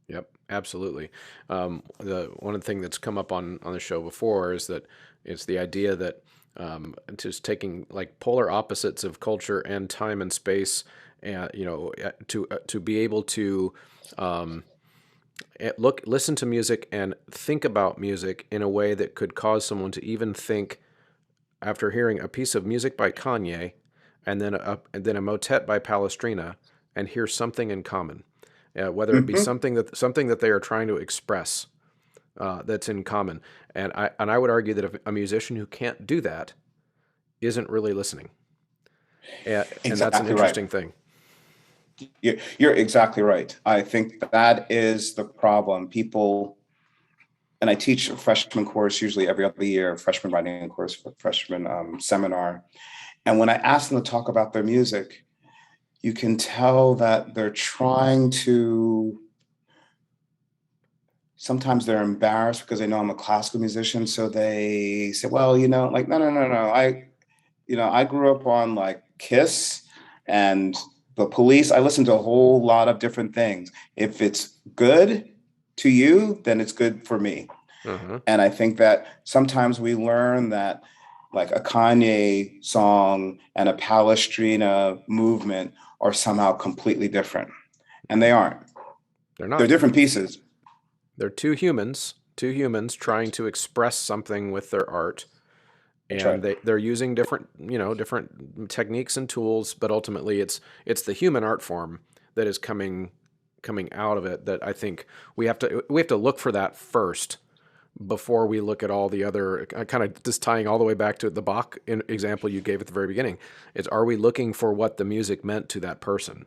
Yep, absolutely. The one thing that's come up on the show before is that it's the idea that just taking like polar opposites of culture and time and space, and to be able to listen to music and think about music in a way that could cause someone to even think, after hearing a piece of music by Kanye, and then a motet by Palestrina, and hear something in common, whether it be Mm-hmm. something that they are trying to express, that's in common. And I would argue that if a musician who can't do that isn't really listening, and that's an Exactly right. interesting thing. You're exactly right. I think that is the problem. People, and I teach a freshman course usually every other year, freshman writing course, freshman seminar. And when I ask them to talk about their music, you can tell that they're trying to, sometimes they're embarrassed because they know I'm a classical musician. So they say, well, like, no, no, no, no. I grew up on, like, Kiss and the Police. I listen to a whole lot of different things. If it's good to you, then it's good for me. Uh-huh. And I think that sometimes we learn that, like, a Kanye song and a Palestrina movement are somehow completely different. And they aren't. They're They're not. different pieces. They're two humans trying to express something with their art, That's and right. they're using different techniques and tools, but ultimately it's the human art form that is coming coming out of it that I think we have to look for that first before we look at all the other, kind of just tying all the way back to the Bach example you gave at the very beginning. It's, are we looking for what the music meant to that person?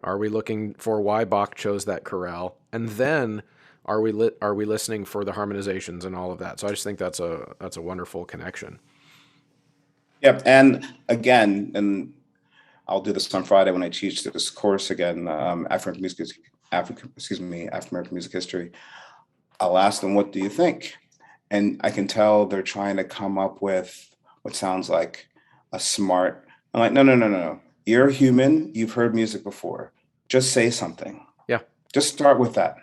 Are we looking for why Bach chose that chorale? And then are we listening for the harmonizations and all of that? So I just think that's a wonderful connection. Yep. And again, and I'll do this on Friday when I teach this course again, African American music history. I'll ask them, what do you think? And I can tell they're trying to come up with what sounds like a smart. I'm like, no, no, no, no, no. You're human. You've heard music before. Just say something. Yeah. Just start with that.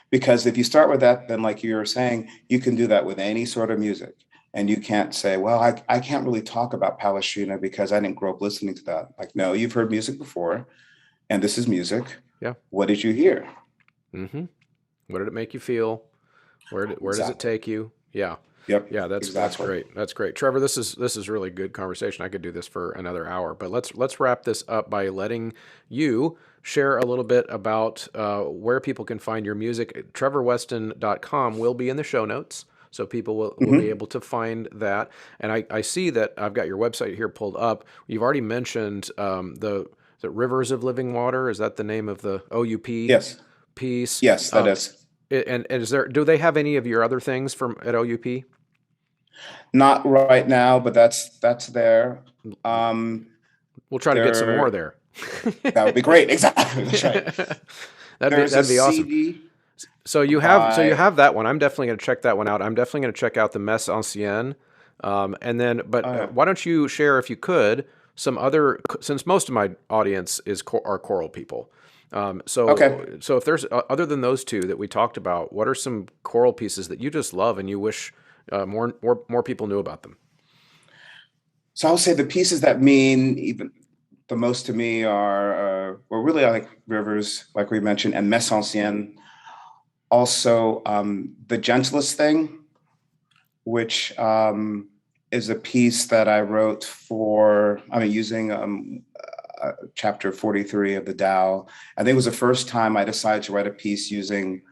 Because if you start with that, then like you were saying, you can do that with any sort of music. And you can't say, well, I can't really talk about Palestrina because I didn't grow up listening to that. Like, no, you've heard music before, and this is music. Yeah. What did you hear? Mm-hmm. What did it make you feel? Where does it Exactly. take you? Yeah. Yep. Yeah, that's Exactly. great. That's great. Trevor, this is really good conversation. I could do this for another hour, but let's wrap this up by letting you share a little bit about where people can find your music. TrevorWeston.com will be in the show notes, so people will be Hmm. able to find that. And I see that I've got your website here pulled up. You've already mentioned the Rivers of Living Water. Is that the name of the OUP Yes. piece? Yes, that is. And is there, do they have any of your other things from at OUP? Not right now, but that's there. Um, We'll try to get some more there there. that would be great. Exactly. That's right. There's a That'd be awesome. CD So you by have that one. I'm definitely going to check that one out. I'm definitely going to check out the Messe Ancienne. And then, but yeah. why don't you share, if you could, some other, since most of my audience are choral people. Okay. So if there's other than those two that we talked about, what are some choral pieces that you just love and you wish more people knew about them? So I'll say the pieces that mean even the most to me are well, really I like Rivers, like we mentioned, and Messe Ancienne. Also, The Gentlest Thing, which is a piece that I wrote using chapter 43 of the Tao. I think it was the first time I decided to write a piece using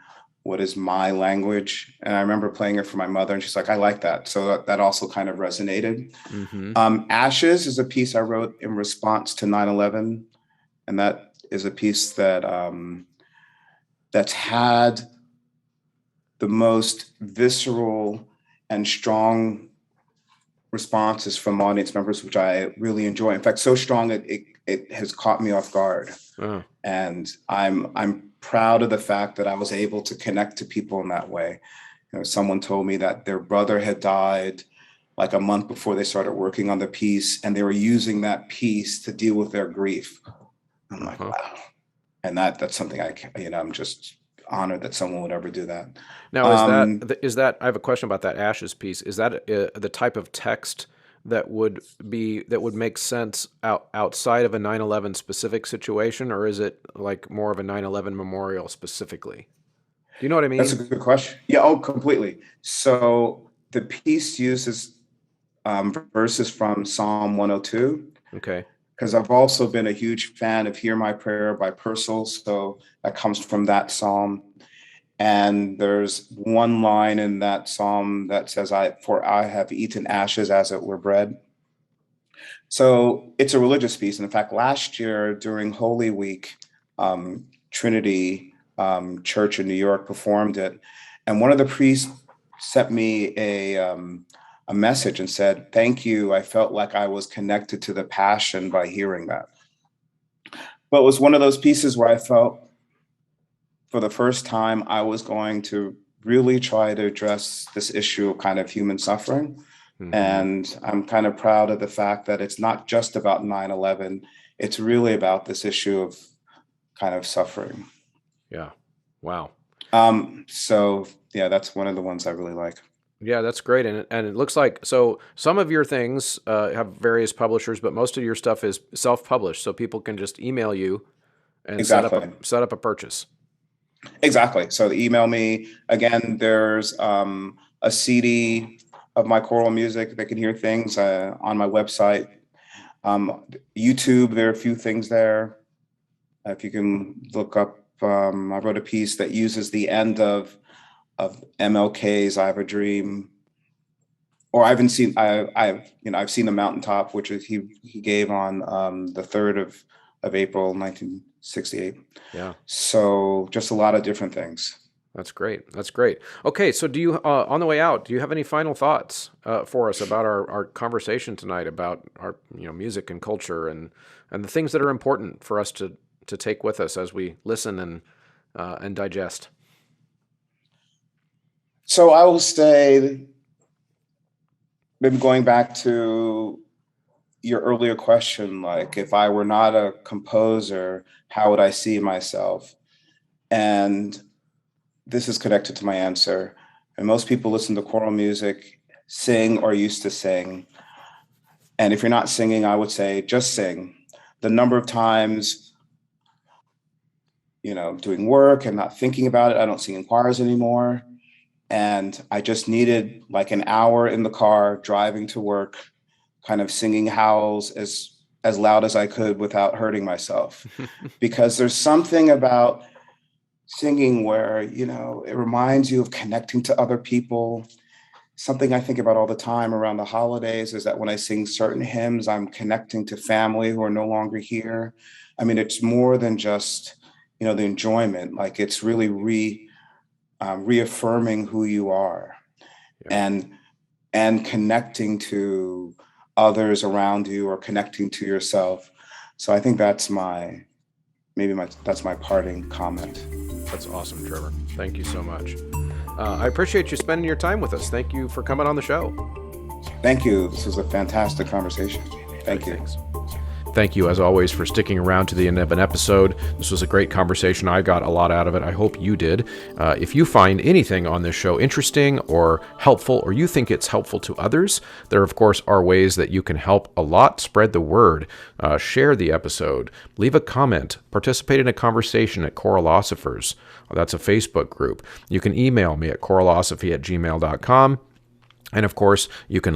what is my language. And I remember playing it for my mother, and she's like, I like that. So that also kind of resonated. Mm-hmm. Ashes is a piece I wrote in response to 9/11. And that is a piece that's had the most visceral and strong responses from audience members, which I really enjoy. In fact, so strong it has caught me off guard. Oh, And I'm proud of the fact that I was able to connect to people in that way. Someone told me that their brother had died like a month before they started working on the piece, and they were using that piece to deal with their grief. I'm like, uh-huh. wow. And that's something I'm just honored that someone would ever do that. Now, Um, is that I have a question about that ashes piece. Is that the type of text that would make sense outside of a 9/11 specific situation, or is it like more of a 9/11 memorial specifically? Do you know what I that's a mean? good question. Yeah, oh, completely. So the piece uses verses from Psalm 102, Okay. because I've also been a huge fan of Hear My Prayer by Purcell. So that comes from that psalm. And there's one line in that psalm that says, I have eaten ashes as it were bread. So it's a religious piece. And in fact, last year during Holy Week, Trinity Church in New York performed it. And one of the priests sent me a message and said, thank you. I felt like I was connected to the passion by hearing that. But it was one of those pieces where I felt for the first time I was going to really try to address this issue of kind of human suffering. Mm-hmm. And I'm kind of proud of the fact that it's not just about 9/11. It's really about this issue of kind of suffering. Yeah. Wow. So yeah, that's one of the ones I really like. Yeah, that's great, and it looks like, so some of your things have various publishers, but most of your stuff is self-published, so people can just email you and Exactly. set up a purchase. Exactly. So email me again. There's a CD of my choral music. They can hear things on my website. YouTube, there are a few things there. If you can look up I wrote a piece that uses the end of MLK's "I Have a Dream," or I've seen the mountaintop, which is he gave on the 3rd of April, 1968. Yeah. So just a lot of different things. That's great. That's great. Okay, so do you, on the way out, do you have any final thoughts for us about our conversation tonight about our music and culture and the things that are important for us to take with us as we listen and digest? So I will say, maybe going back to your earlier question, like if I were not a composer, how would I see myself? And this is connected to my answer. And most people listen to choral music, sing or used to sing. And if you're not singing, I would say just sing. The number of times, doing work and not thinking about it, I don't sing in choirs anymore. And I just needed like an hour in the car driving to work, kind of singing howls as loud as I could without hurting myself. Because there's something about singing where, it reminds you of connecting to other people. Something I think about all the time around the holidays is that when I sing certain hymns, I'm connecting to family who are no longer here. I mean, it's more than just, the enjoyment. Like it's really reaffirming who you are, yeah, and connecting to others around you or connecting to yourself. So I think that's my parting comment. That's awesome, Trevor. Thank you so much. I appreciate you spending your time with us. Thank you for coming on the show. Thank you. This was a fantastic conversation. Thank you. Thanks. Thank you, as always, for sticking around to the end of an episode. This was a great conversation. I got a lot out of it. I hope you did. If you find anything on this show interesting or helpful, or you think it's helpful to others, there, of course, are ways that you can help a lot. Spread the word. Share the episode. Leave a comment. Participate in a conversation at Choralosophers. That's a Facebook group. You can email me at choralosophy@gmail.com. And of course, you can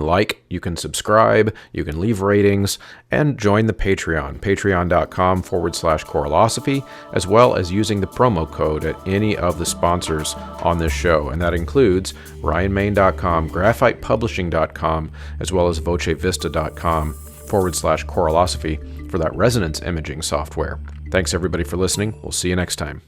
you can subscribe, you can leave ratings, and join the Patreon, patreon.com/choralosophy, as well as using the promo code at any of the sponsors on this show. And that includes ryanmain.com, graphitepublishing.com, as well as vocevista.com/choralosophy for that resonance imaging software. Thanks everybody for listening. We'll see you next time.